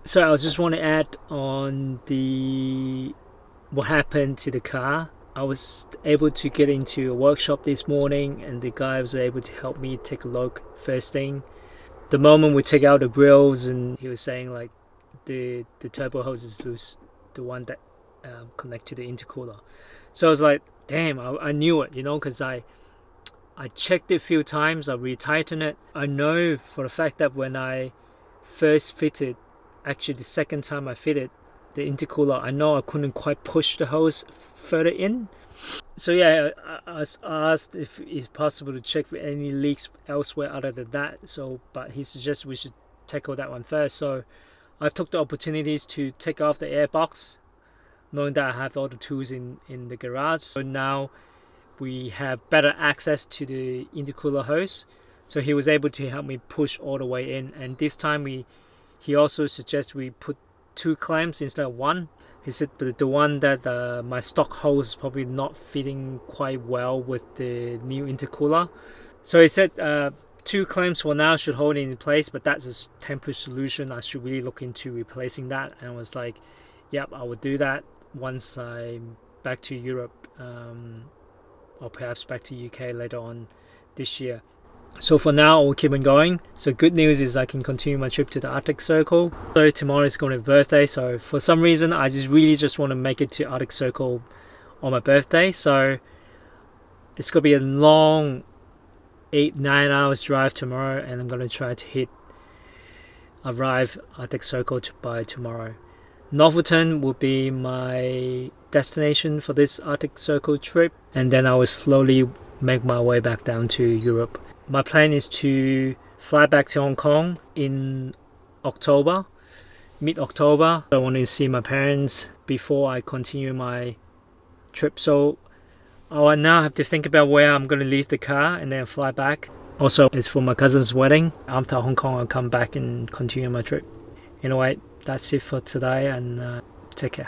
So I just want to add on the what happened to the car. I was able to get into a workshop this morning, and the guy was able to help me take a look first thing. The moment we take out the grills, and he was saying like the turbo hose is loose, the one that connect to the intercooler. So I was like, damn, I knew it, because I checked it a few times. I retightened it. I know for the fact that when I first fitted, actually the second time I fitted the intercooler, I know I couldn't quite push the hose further in. So yeah, I asked if it's possible to check for any leaks elsewhere other than that. So, but he suggested we should tackle that one first. So I took the opportunities to take off the air box, knowing that I have all the tools in the garage. So now we have better access to the intercooler hose. So he was able to help me push all the way in. And this time he also suggested we put two clamps instead of one. He said the one that my stock hose is probably not fitting quite well with the new intercooler. So he said two clamps for now should hold it in place, but that's a temporary solution. I should really look into replacing that. And I was like, yep, I will do that once I'm back to Europe, or perhaps back to UK later on this year. So for now, I'll keep on going. So good news is I can continue my trip to the Arctic Circle. So tomorrow is going to be birthday. So for some reason, I just want to make it to Arctic Circle on my birthday. So it's going to be a long 8-9 hours drive tomorrow, and I'm going to try to arrive Arctic Circle by tomorrow. Novelton will be my destination for this Arctic Circle trip, and then I will slowly make my way back down to Europe. My plan is to fly back to Hong Kong in October, mid-October. I want to see my parents before I continue my trip. So I now have to think about where I'm going to leave the car and then fly back. Also, it's for my cousin's wedding. After Hong Kong, I'll come back and continue my trip. Anyway, that's it for today, and take care.